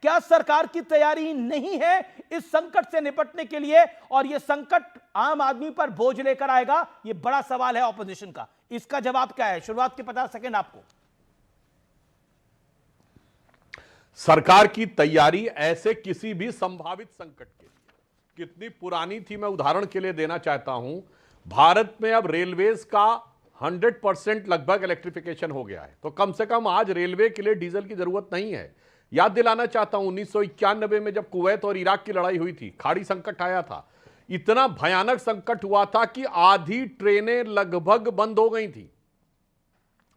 क्या सरकार की तैयारी नहीं है इस संकट से निपटने के लिए, और यह संकट आम आदमी पर बोझ लेकर आएगा? यह बड़ा सवाल है ऑपोजिशन का। इसका जवाब क्या है? शुरुआत के 50 सेकंड आपको। सरकार की तैयारी ऐसे किसी भी संभावित संकट के लिए कितनी पुरानी थी, मैं उदाहरण के लिए देना चाहता हूं। भारत में अब रेलवेज का 100% लगभग इलेक्ट्रिफिकेशन हो गया है, तो कम से कम आज रेलवे के लिए डीजल की जरूरत नहीं है। याद दिलाना चाहता हूं 1991 में जब कुवैत और इराक की लड़ाई हुई थी, खाड़ी संकट आया था, इतना भयानक संकट हुआ था कि आधी ट्रेनें लगभग बंद हो गई थी।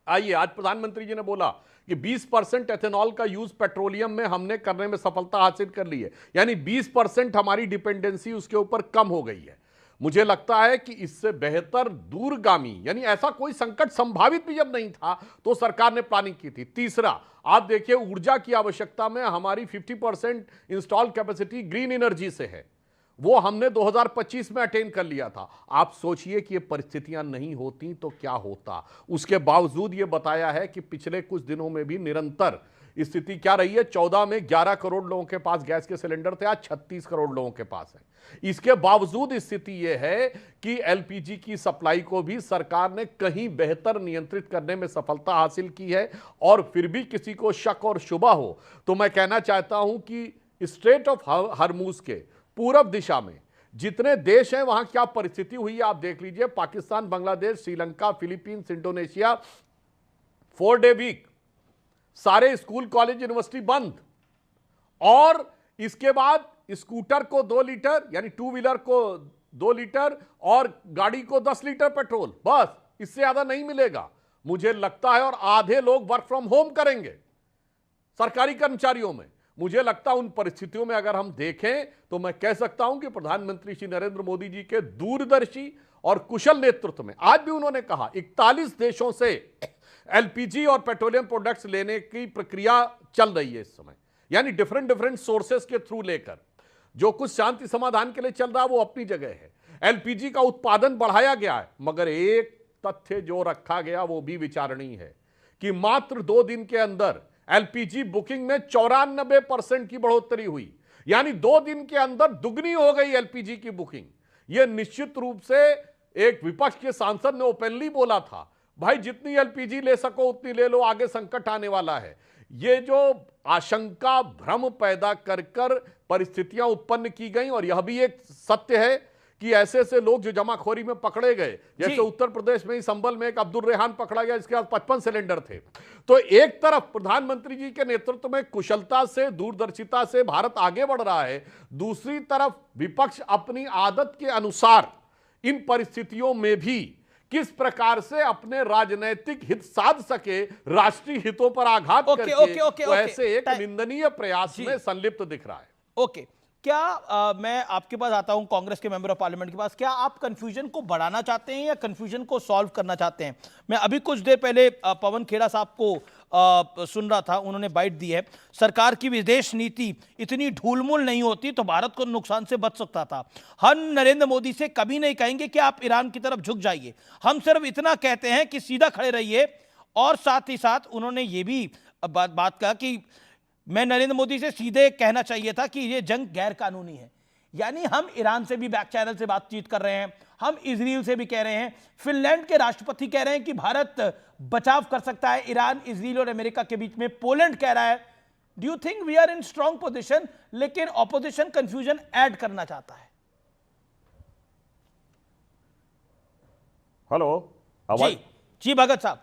आइए, आज प्रधानमंत्री जी ने बोला कि 20% एथेनॉल का यूज पेट्रोलियम में हमने करने में सफलता हासिल कर ली है, यानी 20% हमारी डिपेंडेंसी उसके ऊपर कम हो गई है। मुझे लगता है कि इससे बेहतर दूरगामी, यानी ऐसा कोई संकट संभावित भी जब नहीं था तो सरकार ने प्लानिंग की थी। तीसरा, आप देखिए ऊर्जा की आवश्यकता में हमारी 50% इंस्टॉल कैपेसिटी ग्रीन एनर्जी से है, वो हमने 2025 में अटेन कर लिया था। आप सोचिए कि ये परिस्थितियां नहीं होती तो क्या होता। उसके बावजूद ये बताया है कि पिछले कुछ दिनों में भी निरंतर स्थिति क्या रही है। 14 में 11 करोड़ लोगों के पास गैस के सिलेंडर थे, आज 36 करोड़ लोगों के पास है। इसके बावजूद स्थिति यह है कि एलपीजी की सप्लाई को भी सरकार ने कहीं बेहतर नियंत्रित करने में सफलता हासिल की है। और फिर भी किसी को शक और शुबा हो तो मैं कहना चाहता हूं कि स्ट्रेट ऑफ हरमुज के पूरब दिशा में जितने देश हैं वहां क्या परिस्थिति हुई है आप देख लीजिए। Pakistan, Bangladesh, Sri Lanka, Philippines, Indonesia, 4 day week, सारे स्कूल, कॉलेज, यूनिवर्सिटी बंद। और इसके बाद स्कूटर को 2 लीटर, यानी 2 व्हीलर को 2 लीटर और गाड़ी को 10 लीटर पेट्रोल, बस, इससे ज्यादा नहीं मिलेगा मुझे लगता है। और आधे लोग वर्क फ्रॉम होम करेंगे सरकारी कर्मचारियों में। मुझे लगता है उन परिस्थितियों में अगर हम देखें तो मैं कह सकता हूं कि प्रधानमंत्री श्री नरेंद्र मोदी जी के दूरदर्शी और कुशल नेतृत्व में, आज भी उन्होंने कहा 41 देशों से एलपीजी और पेट्रोलियम प्रोडक्ट्स लेने की प्रक्रिया चल रही है इस समय, यानी डिफरेंट सोर्सेस के थ्रू लेकर। जो कुछ शांति समाधान के लिए चल रहा है वो अपनी जगह है। एलपीजी का उत्पादन बढ़ाया गया है, मगर एक तथ्य जो रखा गया वो भी विचारणीय है कि मात्र 2 दिन के अंदर एलपीजी बुकिंग में 94% की बढ़ोतरी हुई, यानी 2 दिन के अंदर दुगनी हो गई एलपीजी की बुकिंग। यह निश्चित रूप से एक विपक्ष के सांसद ने ओपनली बोला था, भाई जितनी एलपीजी ले सको उतनी ले लो, आगे संकट आने वाला है। ये जो आशंका, भ्रम पैदा कर कर परिस्थितियां उत्पन्न की गई। और यह भी एक सत्य है कि ऐसे ऐसे लोग जो जमाखोरी में पकड़े गए, जैसे उत्तर प्रदेश में ही संभल में एक अब्दुल रेहान पकड़ा गया, जिसके पास 55 सिलेंडर थे। तो एक तरफ प्रधानमंत्री जी के नेतृत्व में कुशलता से, दूरदर्शिता से भारत आगे बढ़ रहा है, दूसरी तरफ विपक्ष अपनी आदत के अनुसार इन परिस्थितियों में भी किस प्रकार से अपने राजनीतिक हित साध सके, राष्ट्रीय हितों पर आघात करके, तो ऐसे एक निंदनीय प्रयास में संलिप्त दिख रहा है। ओके, क्या मैं आपके पास आता हूं, कांग्रेस के मेंबर ऑफ पार्लियामेंट के पास, क्या आप कंफ्यूजन को बढ़ाना चाहते हैं या कंफ्यूजन को सॉल्व करना चाहते हैं? मैं अभी कुछ देर पहले पवन खेड़ा साहब को सुन रहा था, उन्होंने बाइट दी है, सरकार की विदेश नीति इतनी ढूलमुल नहीं होती तो भारत को नुकसान से बच सकता था। हम नरेंद्र मोदी से कभी नहीं कहेंगे कि आप ईरान की तरफ झुक जाइए, हम सिर्फ इतना कहते हैं कि सीधा खड़े रहिए। और साथ ही साथ उन्होंने ये भी बात कहा कि मैं नरेंद्र मोदी से सीधे कहना चाहिए था कि ये जंग गैर कानूनी है। यानी हम ईरान से भी बैक चैनल से बातचीत कर रहे हैं, हम इजराइल से भी कह रहे हैं, फिनलैंड के राष्ट्रपति कह रहे हैं कि भारत बचाव कर सकता है ईरान, इजराइल और अमेरिका के बीच में, पोलैंड कह रहा है। Do you think we are in strong position? लेकिन ऑपोजिशन कंफ्यूजन ऐड करना चाहता है। हेलो, जी जी भगत साहब।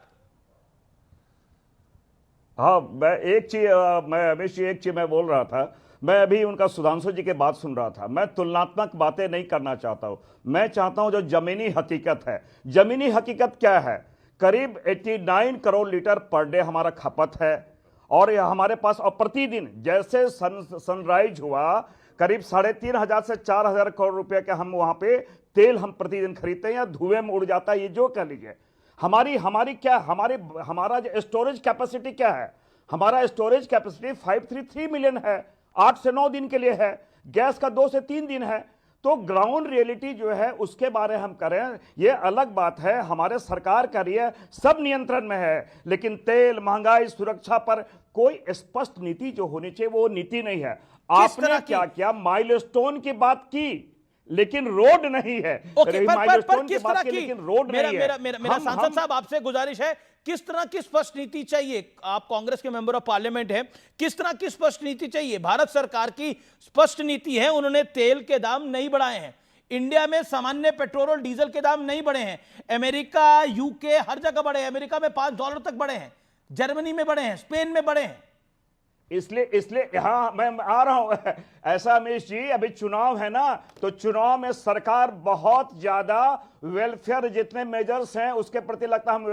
हाँ, मैं रमेश जी, एक चीज मैं बोल रहा था। मैं अभी उनका सुधांशु जी के बात सुन रहा था। मैं तुलनात्मक बातें नहीं करना चाहता हूं, मैं चाहता हूं जो जमीनी हकीकत है। जमीनी हकीकत क्या है? करीब 89 करोड़ लीटर पर डे हमारा खपत है, और हमारे पास, और प्रतिदिन जैसे सनराइज हुआ, करीब 3,500 से 4,000 करोड़ रुपए का हम वहां पे तेल हम प्रतिदिन खरीदते हैं, या धुएं में उड़ जाता है, ये जो कह लीजिए। हमारा जो स्टोरेज कैपेसिटी क्या है? हमारा स्टोरेज कैपेसिटी 533 मिलियन है, 8 से 9 दिन के लिए है। गैस का 2 से 3 दिन है। तो ग्राउंड रियलिटी जो है उसके बारे हम करें, ये अलग बात है। हमारे सरकार का रही है, सब नियंत्रण में है, लेकिन तेल, महंगाई, सुरक्षा पर कोई स्पष्ट नीति जो होनी चाहिए वो नीति नहीं है। आपने क्या किया, माइलस्टोन की बात की लेकिन रोड नहीं है। ओके, पर किस तरह की, लेकिन रोड नहीं है। मेरा सांसद साहब आपसे गुजारिश है, किस तरह की स्पष्ट नीति चाहिए? आप कांग्रेस के मेंबर ऑफ पार्लियामेंट हैं, किस तरह की स्पष्ट नीति चाहिए? भारत सरकार की स्पष्ट नीति है, उन्होंने तेल के दाम नहीं बढ़ाए हैं, इंडिया में सामान्य पेट्रोल और डीजल के दाम नहीं बढ़े हैं। अमेरिका, यूके हर जगह बढ़े हैं, अमेरिका में $5 तक बढ़े हैं, जर्मनी में बढ़े हैं, स्पेन में बढ़े हैं। इसलिए यहां मैं आ रहा हूं ऐसा अमीश जी, अभी चुनाव है ना, तो चुनाव में सरकार बहुत ज्यादा वेलफेयर जितने मेजर्स हैं उसके प्रति लगता है हम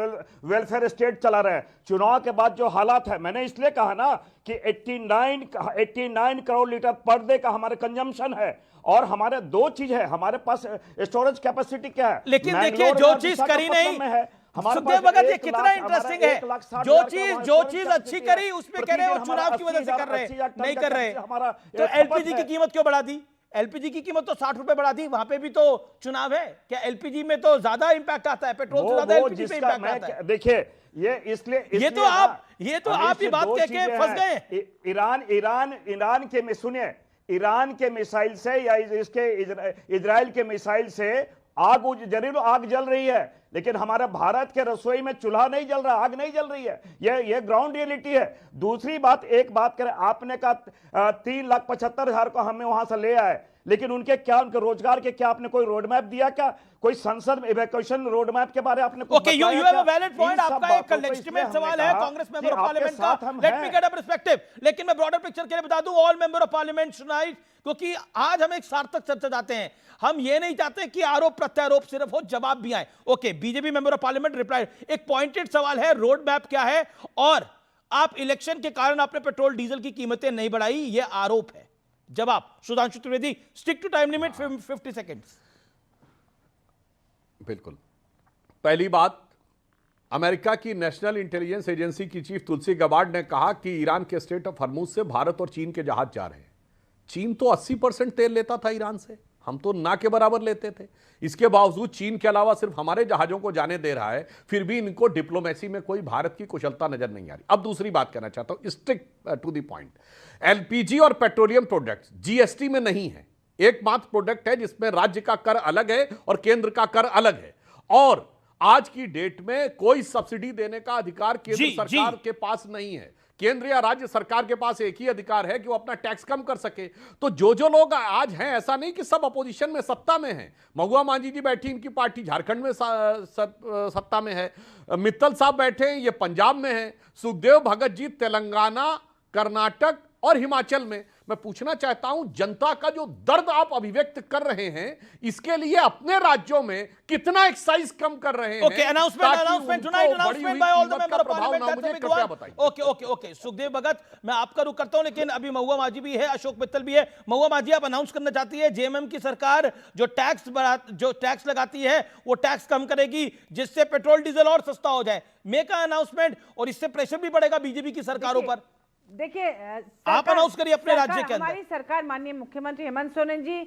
वेलफेयर स्टेट चला रहे हैं। चुनाव के बाद जो हालात है, मैंने इसलिए कहा ना कि 89 करोड़ लीटर पर डे का हमारे कंजम्पशन है, और हमारे दो चीज है, हमारे पास स्टोरेज कैपेसिटी क्या है। लेकिन देखिए, जो चीज करी नहीं है, सुखदेव भगत, ये कितना इंटरेस्टिंग है, जो चीज अच्छी करी उसमें कह रहे हैं वो चुनाव की वजह से कर रहे हैं, नहीं कर रहे। तो एलपीजी की कीमत क्यों बढ़ा दी? एलपीजी की कीमत तो 60 रुपए बढ़ा दी, वहां पे भी तो चुनाव है। क्या एलपीजी में तो ज्यादा इंपैक्ट आता है, पेट्रोल से ज्यादा एलपीजी पे इंपैक्ट आता है? देखिए, ये इसलिए ये तो आप ही बात कह के फंस गए। ईरान के मिसाइल से या इसके इजराइल के मिसाइल से जरूर आग जल रही है, लेकिन हमारे भारत के रसोई में चूल्हा नहीं जल रहा, आग नहीं जल रही है। ये ग्राउंड रियलिटी है। दूसरी बात, एक बात करें, आपने कहा 3,75,000 को हमें वहां से ले आए, लेकिन उनके रोजगार के क्या आपने कोई रोड मैप दिया? क्या कोई संसद में इवैक्यूएशन रोड मैप के बारे आपने okay, you have a valid point. आपका एक लेजिटिमेट सवाल है कांग्रेस मेंबर ऑफ पार्लियामेंट का, let me get a perspective. लेकिन मैं ब्रॉडर पिक्चर के लिए बता दूं, all member of parliament tonight, क्योंकि आज हम एक सार्थक चर्चा चाहते हैं। हम ये नहीं चाहते कि आरोप प्रत्यारोप सिर्फ हो, जवाब भी आए। Okay, BJP member of parliament reply, एक पॉइंटेड सवाल है, रोड मैप क्या है, और आप इलेक्शन के कारण आपने पेट्रोल डीजल की कीमतें नहीं बढ़ाई, यह आरोप है। जवाब Sudhanshu Trivedi, stick to time limit, 50 seconds. बिल्कुल। पहली बात, अमेरिका की नेशनल इंटेलिजेंस एजेंसी की चीफ तुलसी गबार्ड ने कहा कि ईरान के स्ट्रेट ऑफ हॉर्मुज से भारत और चीन के जहाज जा रहे हैं। चीन तो 80% तेल लेता था ईरान से, हम तो ना के बराबर लेते थे। इसके बावजूद चीन के अलावा सिर्फ हमारे जहाजों को जाने दे रहा है, फिर भी इनको डिप्लोमेसी में कोई भारत की कुशलता नजर नहीं आ रही। अब दूसरी बात कहना चाहता हूं, strict to the point. LPG और पेट्रोलियम प्रोडक्ट्स जीएसटी में नहीं है। एकमात्र प्रोडक्ट है जिसमें राज्य का कर अलग है और केंद्र का कर अलग है, और आज की डेट में कोई सब्सिडी देने का अधिकार केंद्र सरकार के पास नहीं है। केंद्र या राज्य सरकार के पास एक ही अधिकार है कि वो अपना टैक्स कम कर सके। तो जो लोग आज हैं, ऐसा नहीं कि सब अपोजिशन में सत्ता में हैं। महुआ मांझी जी बैठी, इनकी पार्टी झारखंड में सत्ता में है, मित्तल साहब बैठे हैं, ये पंजाब में है, सुखदेव भगत जी तेलंगाना, कर्नाटक और हिमाचल में। मैं पूछना चाहता हूं, जनता का जो दर्द आप अभिव्यक्त कर रहे हैं, इसके लिए अपने राज्यों में कितना एक्साइज कम कर रहे हैं? Okay, announcement by all the member of parliament. Okay, Sukhdev Bhagat, मैं आपका रुख करता हूं, लेकिन अभी महुआ मांझी भी है, अशोक मित्तल भी है। महुआ मांझी, आप अनाउंस करना चाहती है जेएमएम की सरकार जो टैक्स लगाती है वो टैक्स कम करेगी, जिससे पेट्रोल डीजल और सस्ता हो जाए। मेक अ अनाउंसमेंट, और इससे प्रेशर भी बढ़ेगा बीजेपी की सरकारों पर। देखिए, आप अनाउंस करिए अपने राज्य के अंदर। हमारी सरकार, माननीय मुख्यमंत्री हेमंत सोरेन जी,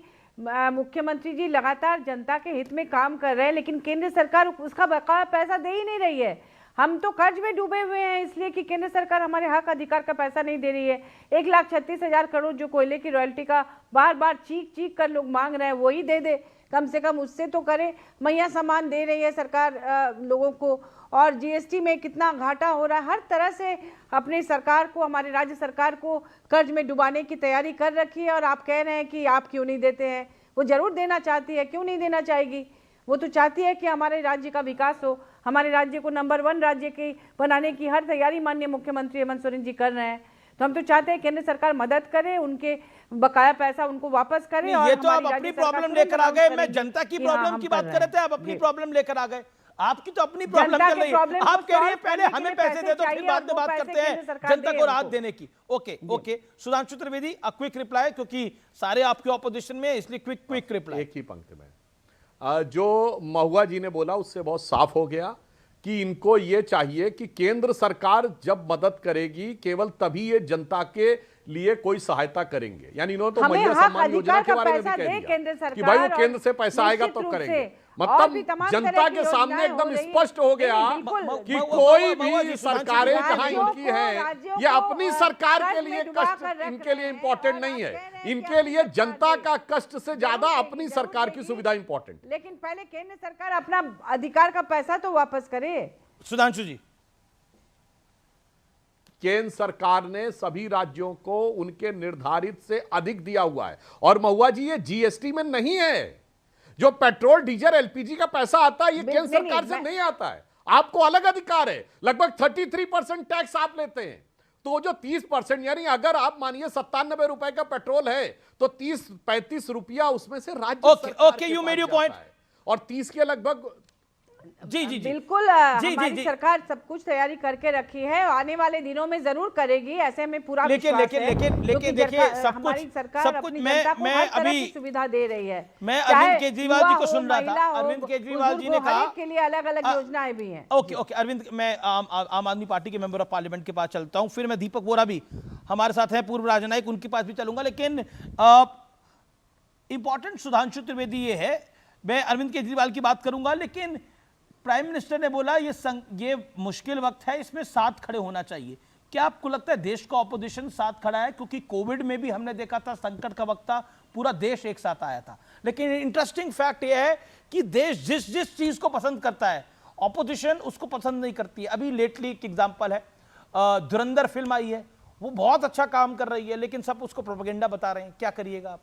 मुख्यमंत्री जी लगातार जनता के हित में काम कर रहे हैं, लेकिन केंद्र सरकार उसका बकाया पैसा दे ही नहीं रही है। हम तो कर्ज में डूबे हुए हैं, इसलिए कि केंद्र सरकार हमारे हक अधिकार का पैसा नहीं दे रही है। 1,36,000 करोड़ जो कोयले की रॉयल्टी का बार बार चीख कर लोग मांग रहे हैं, वही दे दे, कम से कम उससे तो करे। मैया सामान दे रही है सरकार लोगों को, और जीएसटी में कितना घाटा हो रहा है। हर तरह से अपनी सरकार को, हमारी राज्य सरकार को कर्ज में डुबाने की तैयारी कर रखी है। और आप कह रहे हैं कि आप क्यों नहीं देते हैं, वो जरूर देना चाहती है, क्यों नहीं देना चाहेगी? वो तो चाहती है कि हमारे राज्य का विकास हो, हमारे राज्य को नंबर 1 राज्य की बनाने की हर तैयारी माननीय मुख्यमंत्री हेमंत सोरेन जी कर रहे हैं। तो हम तो चाहते हैं केंद्र सरकार मदद करे, उनके बकाया पैसा उनको वापस करे। ये तो आप अपनी प्रॉब्लम लेकर आ गए, मैं जनता की प्रॉब्लम की बात कर रहे थे, आप अपनी प्रॉब्लम लेकर आ गए। आपकी तो अपनी प्रॉब्लम चल रही है, आप कह रही है पहले हमें पैसे दे दो, फिर बाद में बात करते हैं जनता को राहत देने की। Okay, Sudhanshu Trivedi, a quick reply, क्योंकि सारे आपके ऑपोजिशन में, इसलिए क्विक रिप्लाई। एक ही पंक्ति में जो महुआ जी ने बोला उससे बहुत साफ हो गया कि इनको यह चाहिए कि केंद्र सरकार जब मदद करेगी केवल तभी ये जनता के लिए कोई सहायता करेंगे। यानी इन्होंने तो हमें मैया हक सम्मान योजना अधिकार के का बारे में भी पैसा कह दे दिया केंद्र कि सरकार भाई वो और केंद्र से पैसा आएगा निश्चित तो रूप करेंगे। से और मतलब भी तमाम जनता तरह की के सामने योजनाएं एकदम हो रही हैं। स्पष्ट हो गया नहीं, बिल्कुल। कि महुआ कोई जी, भी सुधांशु सरकारें जी, जहां राज्यों इनकी को- हैं राज्यों ये को अपनी सरकार के कर्ज में लिए डुबा कर कष्ट रख इनके लिए रहे हैं इंपॉर्टेंट और नहीं आप है। कह रहे हैं कि इनके हमें लिए सरकार जनता दे। का कष्ट से ज्यादा जरूर अपनी देगी, सरकार जरूर की देगी। सुविधा इंपॉर्टेंट। लेकिन पहले केंद्र सरकार अपना अधिकार का पैसा तो वापस करे। सुधांशु जी, केंद्र सरकार ने सभी राज्यों को उनके निर्धारित से अधिक दिया हुआ है। और महुआ जी ये जीएसटी में नहीं है। जो पेट्रोल डीजल एलपीजी का पैसा आता है ये केंद्र नहीं, सरकार से मैं- नहीं आता है। आपको अलग अधिकार है। लगभग 33% टैक्स आप लेते हैं। तो जो 30% यानी अगर आप मानिए 97 रुपए का पेट्रोल है तो 30-35 रुपया उसमें से राज्य Okay, सरकार okay, के you पास made your जाता point. है। और 30 के लगभग जी जी जी बिल्कुल जी, हमारी जी। सरकार सब कुछ तैयारी करके रखी है, आने वाले दिनों में जरूर करेगी, ऐसे में पूरा लेकिन विश्वास लेकिन है, लेकिन क्योंकि लेकिन देखिए हमारी सरकार अपनी जनता को मैं हर तरह अभी की सुविधा दे रही है। मैं चाहे अरविंद केजरीवाल जी युवा को हो, सुन रहा महिला था। हो, अरविंद केजरीवाल जी बुजुर्ग ने हो, कहा हर एक के लिए अलग अलग योजनाएं भी हैं। ओके ओके अरविंद, मैं आम आदमी पार्टी के मेंबर ऑफ पार्लियामेंट के पास चलता हूं, फिर मैं दीपक वोरा भी हमारे साथ हैं, पूर्व राजनयिक, उनके पास भी चलूंगा। लेकिन इंपॉर्टेंट सुधांशु त्रिवेदी ये है, मैं अरविंद केजरीवाल की बात करूंगा, लेकिन प्राइम मिनिस्टर ने बोला ये मुश्किल वक्त है, इसमें साथ खड़े होना चाहिए। क्या आपको लगता है देश का ऑपोजिशन साथ खड़ा है? क्योंकि कोविड में भी हमने देखा था, संकट का वक्त था, पूरा देश एक साथ आया था। लेकिन इंटरेस्टिंग फैक्ट यह है कि देश जिस जिस चीज को पसंद करता है ऑपोजिशन उसको पसंद नहीं करती है। अभी लेटली एक एग्जांपल है, धुरंधर फिल्म आई है, वो बहुत अच्छा काम कर रही है, लेकिन सब उसको प्रोपेगेंडा बता रहे हैं। क्या करिएगा आप?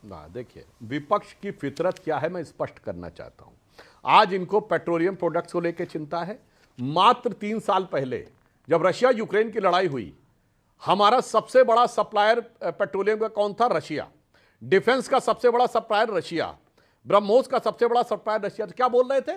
ना देखिए, विपक्ष की फितरत क्या है मैं स्पष्ट करना चाहता हूं। आज इनको पेट्रोलियम प्रोडक्ट्स को लेकर चिंता है। मात्र 3 साल पहले जब रशिया यूक्रेन की लड़ाई हुई, हमारा सबसे बड़ा सप्लायर पेट्रोलियम का कौन था? रशिया। डिफेंस का सबसे बड़ा सप्लायर रशिया, ब्रह्मोस का सबसे बड़ा सप्लायर रशिया। तो क्या बोल रहे थे?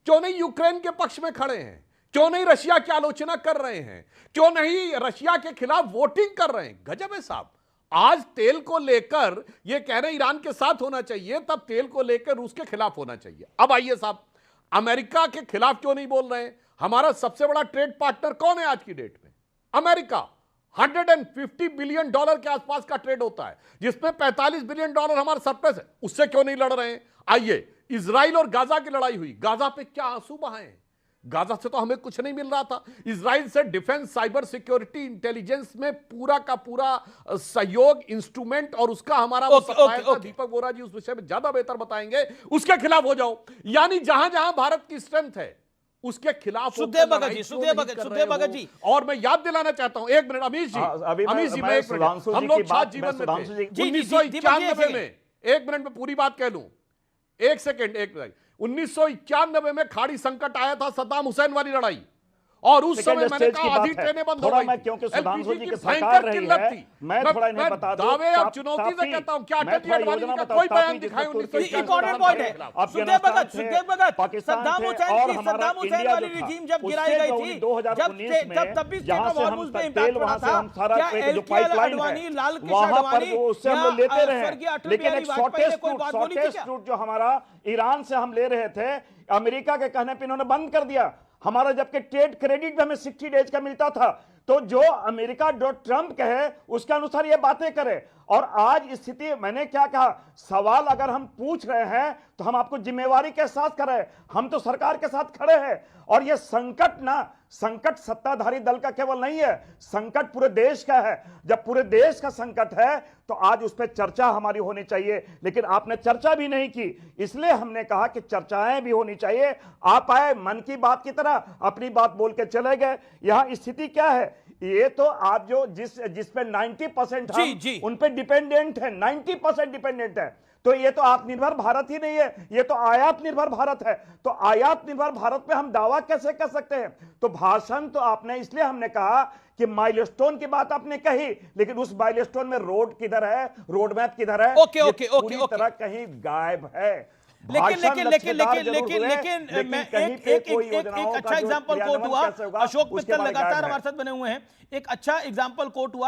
क्यों नहीं यूक्रेन के पक्ष में खड़े हैं? क्यों नहीं रशिया की आलोचना कर रहे हैं? क्यों नहीं रशिया के खिलाफ वोटिंग कर रहे हैं? गजब है साहब। आज तेल को लेकर ये कह रहे हैं ईरान के साथ होना चाहिए, तब तेल को लेकर रूस के खिलाफ होना चाहिए। अब आइए साहब, अमेरिका के खिलाफ क्यों नहीं बोल रहे हैं? हमारा सबसे बड़ा ट्रेड पार्टनर कौन है आज की डेट में? अमेरिका। 150 बिलियन डॉलर के आसपास का ट्रेड होता है, जिसमें 45 बिलियन डॉलर हमारा सरप्लस है। उससे क्यों नहीं लड़ रहे हैं? आइए, इजराइल और गाजा की लड़ाई हुई, गाजा पे क्या आंसू बहाए हैं? गाजा से तो हमें कुछ नहीं मिल रहा था। इजराइल से डिफेंस, साइबर सिक्योरिटी, इंटेलिजेंस में पूरा का पूरा सहयोग, इंस्ट्रूमेंट और उसका हमारा सप्लायर था। दीपक वोरा जी उस विषय में ज्यादा बेहतर बताएंगे। उसके खिलाफ हो जाओ। यानी जहां जहां भारत की स्ट्रेंथ है उसके खिलाफ सुखदेव भगत जी, और मैं याद दिलाना चाहता हूं, एक मिनट अमीश जी, अमीश जी, मैं एक मिनट, हम लोग छात्र जीवन में थे 1991 में। एक मिनट में पूरी बात कह लूं, एक सेकेंड, एक मिनट। 1991 में खाड़ी संकट आया था, सद्दाम हुसैन वाली लड़ाई, और उस समय मैंने कहा आधी ट्रेनें बंद हो गई। मैं क्योंकि सुधांशु जी की भयंकर सरकार रही किल्लत है, थी। मैं थोड़ा इन्हें बता दूं, दावे और चुनौती से कहता हूं, क्या अटल जी अडवाणी जी का कोई बयान दिखाए 1991 इंपॉर्टेंट पॉइंट है। सुखदेव भगत, सद्दाम हुसैन वाली रिजीम जब गिराई गई थी, तब भी स्टेट ऑफ हॉर्मुज पे इंपैक्ट पड़ा था। क्या एलके अडवाणी, लाल कृष्ण अडवाणी या स्वर्गीय अटल बिहारी वाजपेयी ने कोई बात बोली थी क्या? जो हमारा ईरान से हम ले रहे थे, अमेरिका के कहने पे इन्होंने बंद कर दिया हमारा, जबकि ट्रेड क्रेडिट भी हमें 60 डेज का मिलता था। तो जो अमेरिका जो ट्रंप कहे उसके अनुसार ये बातें करे। और आज स्थिति, मैंने क्या कहा, सवाल अगर हम पूछ रहे हैं तो हम आपको जिम्मेवारी के साथ कर रहे हैं, हम तो सरकार के साथ खड़े हैं। और ये संकट ना, संकट सत्ताधारी दल का केवल नहीं है, संकट पूरे देश का है। जब पूरे देश का संकट है तो आज उस पर चर्चा हमारी होनी चाहिए, लेकिन आपने चर्चा भी नहीं की। इसलिए हमने कहा कि चर्चाएं भी होनी चाहिए। आप आए मन की बात की तरह अपनी बात बोल के चले गए। यहां स्थिति क्या है? ये तो आप जो जिस पे 90% हम उन पे डिपेंडेंट है, 90% डिपेंडेंट है। तो ये तो आत्मनिर्भर भारत ही नहीं है, ये तो आयात निर्भर भारत है। तो आयात निर्भर भारत पे हम दावा कैसे कर सकते हैं? तो भाषण तो आपने, इसलिए हमने कहा कि माइलस्टोन की बात आपने कही, लेकिन उस माइलस्टोन में रोड किधर है, रोड मैप किधर है? पूरी तरह कहीं गायब है। लेकिन मैं एक अच्छा एग्जांपल कोट हुआ, अशोक मित्तल लगातार हमारे साथ बने हुए हैं, एक अच्छा एग्जांपल कोट हुआ।